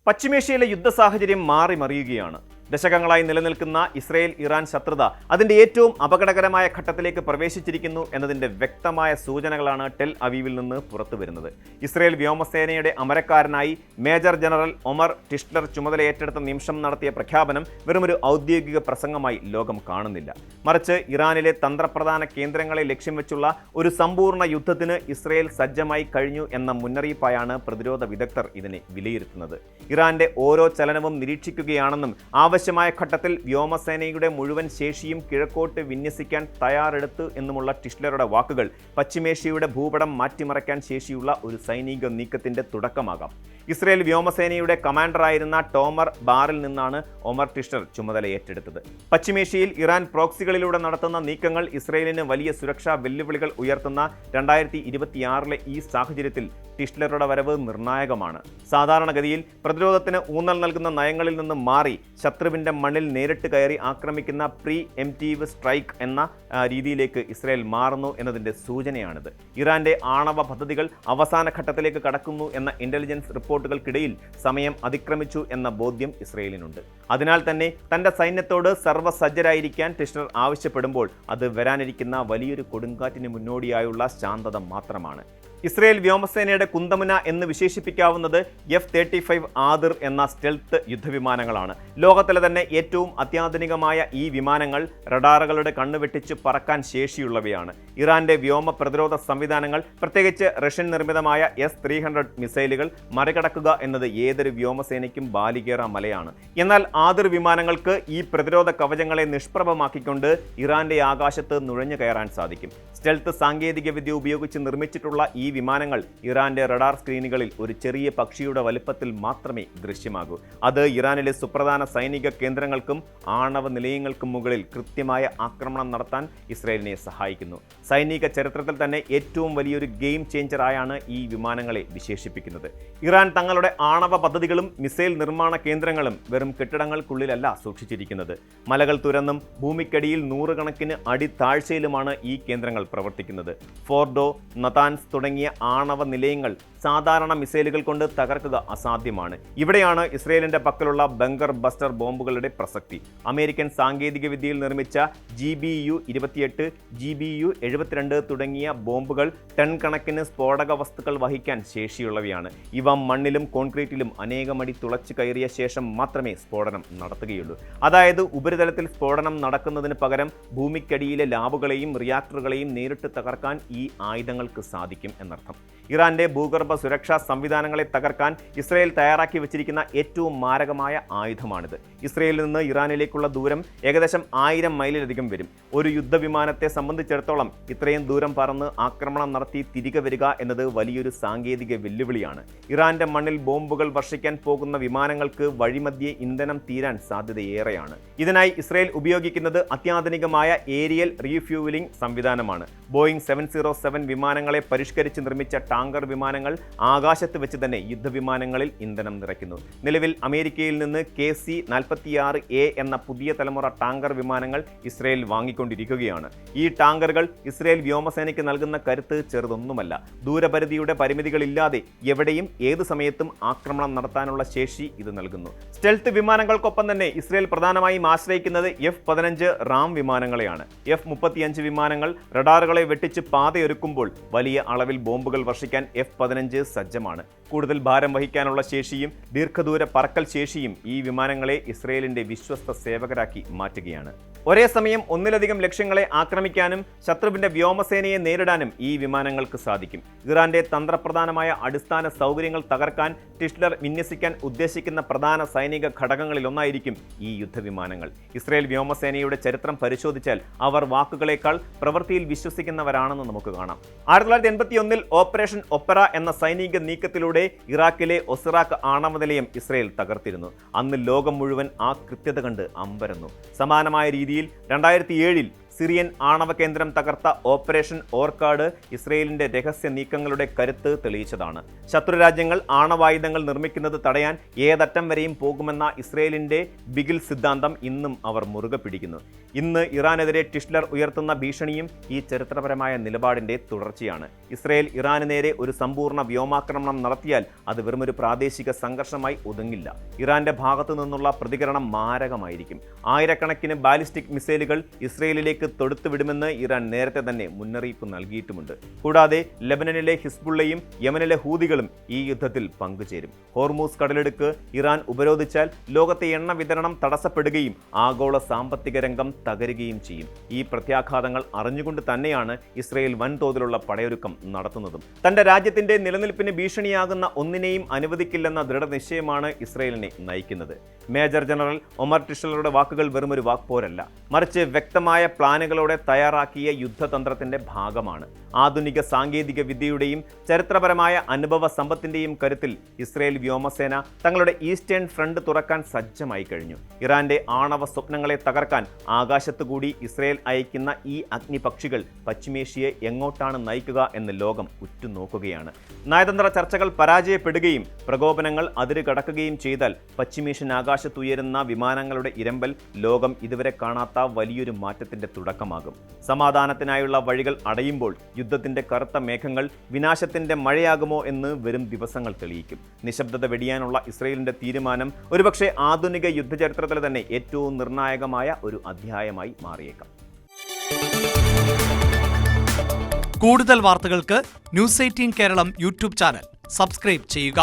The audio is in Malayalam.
പശ്ചിമേഷ്യയിലെ യുദ്ധ സാഹചര്യം മാറിമറിയുകയാണ്. ദശകങ്ങളായി നിലനിൽക്കുന്ന ഇസ്രയേൽ ഇറാൻ ശത്രുത അതിന്റെ ഏറ്റവും അപകടകരമായ ഘട്ടത്തിലേക്ക് പ്രവേശിച്ചിരിക്കുന്നു എന്നതിന്റെ വ്യക്തമായ സൂചനകളാണ് ടെൽ അവീവിൽ നിന്ന് പുറത്തുവരുന്നത്. ഇസ്രയേൽ വ്യോമസേനയുടെ അമരക്കാരനായി മേജർ ജനറൽ ഒമർ ടിഷ്ലർ ചുമതലയേറ്റെടുത്ത നിമിഷം നടത്തിയ പ്രഖ്യാപനം വെറുമൊരു ഔദ്യോഗിക പ്രസംഗമായി ലോകം കാണുന്നില്ല. മറിച്ച് ഇറാനിലെ തന്ത്രപ്രധാന കേന്ദ്രങ്ങളെ ലക്ഷ്യം വെച്ചുള്ള ഒരു സമ്പൂർണ്ണ യുദ്ധത്തിന് ഇസ്രയേൽ സജ്ജമായി കഴിഞ്ഞു എന്ന മുന്നറിയിപ്പായാണ് പ്രതിരോധ വിദഗ്ധർ ഇതിനെ വിലയിരുത്തുന്നത്. ഇറാന്റെ ഓരോ ചലനവും നിരീക്ഷിക്കുകയാണെന്നും ആവശ്യമായ ഘട്ടത്തിൽ വ്യോമസേനയുടെ മുഴുവൻ ശേഷിയും കിഴക്കോട്ട് വിന്യസിക്കാൻ തയ്യാറെടുത്തു എന്നുമുള്ള ടിഷ്ലറുടെ വാക്കുകൾ പശ്ചിമേഷ്യയുടെ ഭൂപടം മാറ്റിമറിക്കാൻ ശേഷിയുള്ള ഒരു സൈനിക നീക്കത്തിന്റെ തുടക്കമാകാം. ഇസ്രയേൽ വ്യോമസേനയുടെ കമാൻഡറായിരുന്ന ടോമർ ബാറിൽ നിന്നാണ് ഒമർ ടിഷ്ലർ ചുമതല ഏറ്റെടുത്തത്. പശ്ചിമേഷ്യയിൽ ഇറാൻ പ്രോക്സികളിലൂടെ നടത്തുന്ന നീക്കങ്ങൾ ഇസ്രയേലിന് വലിയ സുരക്ഷാ വെല്ലുവിളികൾ ഉയർത്തുന്ന 2026 ഈ സാഹചര്യത്തിൽ ടിഷ്ലറുടെ വരവ് നിർണായകമാണ്. സാധാരണഗതിയിൽ പ്രതിരോധത്തിന് ഊന്നൽ നൽകുന്ന നയങ്ങളിൽ നിന്ന് മാറി ശത്രുവിന്റെ മണ്ണിൽ നേരിട്ട് കയറി ആക്രമിക്കുന്ന പ്രീ എംപ്റ്റീവ് സ്ട്രൈക്ക് എന്ന രീതിയിലേക്ക് ഇസ്രയേൽ മാറുന്നു എന്നതിന്റെ സൂചനയാണിത്. ഇറാന്റെ ആണവ പദ്ധതികൾ അവസാന ഘട്ടത്തിലേക്ക് കടക്കുന്നു എന്ന ഇന്റലിജൻസ് റിപ്പോർട്ടുകൾക്കിടയിൽ സമയം അതിക്രമിച്ചു എന്ന ബോധ്യം ഇസ്രയേലിനുണ്ട്. അതിനാൽ തന്നെ തന്റെ സൈന്യത്തോട് സർവ്വസജ്ജരായിരിക്കാൻ ടിഷ്ലർ ആവശ്യപ്പെടുമ്പോൾ അത് വരാനിരിക്കുന്ന വലിയൊരു കൊടുങ്കാറ്റിന് മുന്നോടിയായുള്ള ശാന്തത മാത്രമാണ്. ഇസ്രയേൽ വ്യോമസേനയുടെ കുന്തമുന എന്ന് വിശേഷിപ്പിക്കാവുന്നത് F-35 ആദിർ എന്ന സ്റ്റെൽത്ത് യുദ്ധവിമാനങ്ങളാണ്. ലോകത്തിലെ തന്നെ ഏറ്റവും അത്യാധുനികമായ ഈ വിമാനങ്ങൾ റഡാറുകളുടെ കണ്ണുവെട്ടിച്ച് പറക്കാൻ ശേഷിയുള്ളവയാണ്. ഇറാന്റെ വ്യോമ പ്രതിരോധ സംവിധാനങ്ങൾ, പ്രത്യേകിച്ച് റഷ്യൻ നിർമ്മിതമായ S-300 മിസൈലുകൾ മറികടക്കുക എന്നത് ഏതൊരു വ്യോമസേനയ്ക്കും ബാലികേറ മലയാണ്. എന്നാൽ ആദിർ വിമാനങ്ങൾക്ക് ഈ പ്രതിരോധ കവചങ്ങളെ നിഷ്പ്രഭമാക്കിക്കൊണ്ട് ഇറാന്റെ ആകാശത്ത് നുഴഞ്ഞു കയറാൻ സാധിക്കും. സ്റ്റെൽത്ത് സാങ്കേതികവിദ്യ ഉപയോഗിച്ച് നിർമ്മിച്ചിട്ടുള്ള ഈ വിമാനങ്ങൾ ഇറാന്റെ റഡാർ സ്ക്രീനുകളിൽ ഒരു ചെറിയ പക്ഷിയുടെ വലുപ്പത്തിൽ മാത്രമേ ദൃശ്യമാകൂ. അത് ഇറാനിലെ സുപ്രധാന സൈനിക കേന്ദ്രങ്ങൾക്കും ആണവ നിലയങ്ങൾക്കും മുകളിൽ കൃത്യമായ ആക്രമണം നടത്താൻ ഇസ്രയേലിനെ സഹായിക്കുന്നു. സൈനിക ചരിത്രത്തിൽ തന്നെ ഏറ്റവും വലിയൊരു ഗെയിം ചേഞ്ചറായാണ് ഈ വിമാനങ്ങളെ വിശേഷിപ്പിക്കുന്നത്. ഇറാൻ തങ്ങളുടെ ആണവ പദ്ധതികളും മിസൈൽ നിർമ്മാണ കേന്ദ്രങ്ങളും വെറും കെട്ടിടങ്ങൾക്കുള്ളിലല്ല സൂക്ഷിച്ചിരിക്കുന്നത്. മലകൾ തുരന്നും ഭൂമിക്കടിയിൽ നൂറുകണക്കിന് അടി താഴ്ചയിലുമാണ് ഈ കേന്ദ്രങ്ങൾ പ്രവർത്തിക്കുന്നത്. ഫോർഡോ, നതാൻസ് തുടങ്ങിയ ആണവ നിലയങ്ങൾ സാധാരണ മിസൈലുകൾ കൊണ്ട് തകർക്കുക അസാധ്യമാണ്. ഇവിടെയാണ് ഇസ്രയേലിന്റെ പക്കലുള്ള ബങ്കർ ബസ്റ്റർ ബോംബുകളുടെ പ്രസക്തി. അമേരിക്കൻ സാങ്കേതിക വിദ്യയിൽ നിർമ്മിച്ച GBU-28, GBU-72 തുടങ്ങിയ ബോംബുകൾ ടൺ കണക്കിന് സ്ഫോടക വസ്തുക്കൾ വഹിക്കാൻ ശേഷിയുള്ളവയാണ്. ഇവ മണ്ണിലും കോൺക്രീറ്റിലും അനേകമടി തുളച്ചു കയറിയ ശേഷം മാത്രമേ സ്ഫോടനം നടത്തുകയുള്ളൂ. അതായത് ഉപരിതലത്തിൽ സ്ഫോടനം നടക്കുന്നതിന് പകരം ഭൂമിക്കടിയിലെ ലാബുകളെയും റിയാക്ടറുകളെയും നേരിട്ട് തകർക്കാൻ ഈ ആയുധങ്ങൾക്ക് സാധിക്കും എന്നർത്ഥം. ഇറാന്റെ ഭൂഗർഭ സുരക്ഷാ സംവിധാനങ്ങളെ തകർക്കാൻ ഇസ്രയേൽ തയ്യാറാക്കി വെച്ചിരിക്കുന്ന ഏറ്റവും മാരകമായ ആയുധമാണിത്. ഇസ്രയേലിൽ നിന്ന് ഇറാനിലേക്കുള്ള ദൂരം ഏകദേശം 1000 മൈലിലധികം വരും. ഒരു യുദ്ധവിമാനത്തെ സംബന്ധിച്ചിടത്തോളം ഇത്രയും ദൂരം പറന്ന് ആക്രമണം നടത്തി തിരികെ വരിക എന്നത് വലിയൊരു സാങ്കേതിക വെല്ലുവിളിയാണ്. ഇറാന്റെ മണ്ണിൽ ബോംബുകൾ വർഷിക്കാൻ പോകുന്ന വിമാനങ്ങൾക്ക് വഴിമധ്യേ ഇന്ധനം തീരാൻ സാധ്യതയേറെയാണ്. ഇതിനായി ഇസ്രയേൽ ഉപയോഗിക്കുന്നത് അത്യാധുനികമായ ഏരിയൽ റീഫ്യൂവലിംഗ് സംവിധാനമാണ്. ബോയിങ് 707 വിമാനങ്ങളെ പരിഷ്കരിച്ച് നിർമ്മിച്ച ടാങ്കർ വിമാനങ്ങൾ ആകാശത്ത് വെച്ച് തന്നെ യുദ്ധവിമാനങ്ങളിൽ ഇന്ധനം നിറയ്ക്കുന്നു. നിലവിൽ അമേരിക്കയിൽ നിന്ന് KC-46A എന്ന പുതിയ തലമുറ ടാങ്കർ വിമാനങ്ങൾ ഇസ്രയേൽ വാങ്ങിക്കൊണ്ടിരിക്കുകയാണ്. ഈ ടാങ്കറുകൾ ഇസ്രയേൽ വ്യോമസേനയ്ക്ക് നൽകുന്ന കരുത്ത് ചെറുതൊന്നുമല്ല. ദൂരപരിധിയുടെ പരിമിതികളില്ലാതെ എവിടെയും ഏതു സമയത്തും ആക്രമണം നടത്താനുള്ള ശേഷി ഇത് നൽകുന്നു. സ്റ്റെൽത്ത് വിമാനങ്ങൾക്കൊപ്പം തന്നെ ഇസ്രയേൽ പ്രധാനമായും ആശ്രയിക്കുന്നത് F-15 റാം വിമാനങ്ങളെയാണ്. F-35 വിമാനങ്ങൾ റഡാറുകളെ വെട്ടിച്ച് പാതയൊരുക്കുമ്പോൾ വലിയ അളവിൽ ബോംബുകൾ വർഷിക്കാൻ F-15 സജ്ജമാണ്. കൂടുതൽ ഭാരം വഹിക്കാനുള്ള ശേഷിയും ദീർഘദൂര പറക്കൽ ശേഷിയും ഈ വിമാനങ്ങളെ ഇസ്രയേലിന്റെ വിശ്വസ്ത സേവകരാക്കി മാറ്റുകയാണ്. ഒരേ സമയം ഒന്നിലധികം ലക്ഷ്യങ്ങളെ ആക്രമിക്കാനും ശത്രുവിന്റെ വ്യോമസേനയെ നേരിടാനും ഈ വിമാനങ്ങൾക്ക് സാധിക്കും. ഇറാന്റെ തന്ത്രപ്രധാനമായ അടിസ്ഥാന സൗകര്യങ്ങൾ തകർക്കാൻ ടിഷ്ലർ വിന്യസിക്കാൻ ഉദ്ദേശിക്കുന്ന പ്രധാന സൈനിക ഘടകങ്ങളിലൊന്നായിരിക്കും ഈ യുദ്ധവിമാനങ്ങൾ. ഇസ്രയേൽ വ്യോമസേനയുടെ ചരിത്രം പരിശോധിച്ചാൽ അവർ വാക്കുകളേക്കാൾ പ്രവൃത്തിയിൽ വിശ്വസിക്കുന്നവരാണെന്ന് നമുക്ക് കാണാം. 1981 ഓപ്പറേഷൻ ഒപ്പറ എന്ന സൈനിക നീക്കത്തിലൂടെ ഇറാഖിലെ ഒസിറാഖ് ആണവ നിലയം ഇസ്രയേൽ തകർത്തിരുന്നു. അന്ന് ലോകം മുഴുവൻ ആ കൃത്യത കണ്ട് അമ്പരന്നു. സമാനമായ രീതിയിൽ 2007 സിറിയൻ ആണവ കേന്ദ്രം തകർത്ത ഓപ്പറേഷൻ ഓർക്കാഡ് ഇസ്രയേലിന്റെ രഹസ്യ നീക്കങ്ങളുടെ കരുത്ത് തെളിയിച്ചതാണ്. ശത്രുരാജ്യങ്ങൾ ആണവായുധങ്ങൾ നിർമ്മിക്കുന്നത് തടയാൻ ഏതറ്റം വരെയും പോകുമെന്ന ഇസ്രയേലിന്റെ ബിഗിൽ സിദ്ധാന്തം ഇന്നും അവർ മുറുകെ പിടിക്കുന്നു. ഇന്ന് ഇറാനെതിരെ ടിഷ്ലർ ഉയർത്തുന്ന ഭീഷണിയും ഈ ചരിത്രപരമായ നിലപാടിന്റെ തുടർച്ചയാണ്. ഇസ്രയേൽ ഇറാന് നേരെ ഒരു സമ്പൂർണ്ണ വ്യോമാക്രമണം നടത്തിയാൽ അത് വെറുമൊരു പ്രാദേശിക സംഘർഷമായി ഒതുങ്ങില്ല. ഇറാന്റെ ഭാഗത്തു നിന്നുള്ള പ്രതികരണം മാരകമായിരിക്കും. ആയിരക്കണക്കിന് ബാലിസ്റ്റിക് മിസൈലുകൾ ഇസ്രയേലിലേക്ക് തൊടുത്തുവിടുമെന്ന് ഇറാൻ നേരത്തെ തന്നെ മുന്നറിയിപ്പ് നൽകിയിട്ടുമുണ്ട്. കൂടാതെ ലെബനനിലെ ഹിസ്ബുള്ളയും യമനിലെ ഹൂതികളും ഈ യുദ്ധത്തിൽ പങ്കുചേരും. ഹോർമൂസ് കടലിടുക്ക് ഇറാൻ ഉപരോധിച്ചാൽ ലോകത്തെ എണ്ണ വിതരണം തടസ്സപ്പെടുകയും ആഗോള സാമ്പത്തിക രംഗം തകരുകയും ചെയ്യും. ഈ പ്രത്യാഘാതങ്ങൾ അറിഞ്ഞുകൊണ്ട് തന്നെയാണ് ഇസ്രയേൽ വൻതോതിലുള്ള പടയൊരുക്കം നടത്തുന്നതും. തന്റെ രാജ്യത്തിന്റെ നിലനിൽപ്പിന് ഭീഷണിയാകുന്ന ഒന്നിനെയും അനുവദിക്കില്ലെന്ന ദൃഢനിശ്ചയമാണ് ഇസ്രയേലിനെ നയിക്കുന്നത്. മേജർ ജനറൽ ഒമർ ടിഷ്ലറുടെ വാക്കുകൾ വെറുമൊരു വാക്പോരല്ല, മറിച്ച് വ്യക്തമായ പ്ലാനുകളോടെ തയ്യാറാക്കിയ യുദ്ധതന്ത്രത്തിന്റെ ഭാഗമാണ്. ആധുനിക സാങ്കേതിക വിദ്യയുടെയും ചരിത്രപരമായ അനുഭവ സമ്പത്തിന്റെയും കരുത്തിൽ ഇസ്രയേൽ വ്യോമസേന തങ്ങളുടെ ഈസ്റ്റേൺ ഫ്രണ്ട് തുറക്കാൻ സജ്ജമായി കഴിഞ്ഞു. ഇറാന്റെ ആണവ സ്വപ്നങ്ങളെ തകർക്കാൻ ആകാശത്തുകൂടി ഇസ്രയേൽ അയക്കുന്ന ഈ അഗ്നിപക്ഷികൾ പശ്ചിമേഷ്യയെ എങ്ങോട്ടാണ് നയിക്കുക എന്ന് ലോകം ഉറ്റുനോക്കുകയാണ്. നയതന്ത്ര ചർച്ചകൾ പരാജയപ്പെടുകയും പ്രകോപനങ്ങൾ അതിര് കടക്കുകയും ചെയ്താൽ പശ്ചിമേഷ്യൻ ആകാശത്തുയരുന്ന വിമാനങ്ങളുടെ ഇരമ്പൽ ലോകം ഇതുവരെ കാണാത്ത വലിയൊരു മാറ്റത്തിന്റെ തുടക്കമാകും. സമാധാനത്തിനായുള്ള വഴികൾ അടയുമ്പോൾ യുദ്ധത്തിന്റെ കറുത്ത മേഘങ്ങൾ വിനാശത്തിന്റെ മഴയാകുമോ എന്ന് വരും ദിവസങ്ങൾ തെളിയിക്കും. നിശബ്ദത വെടിയാനുള്ള ഇസ്രയേലിന്റെ തീരുമാനം ഒരുപക്ഷെ ആധുനിക യുദ്ധചരിത്രത്തിലെ തന്നെ ഏറ്റവും നിർണായകമായ ഒരു അധ്യായമായി മാറിയേക്കാം. കൂടുതൽ വാർത്തകൾക്ക് news 18 Keralam YouTube channel subscribe ചെയ്യുക.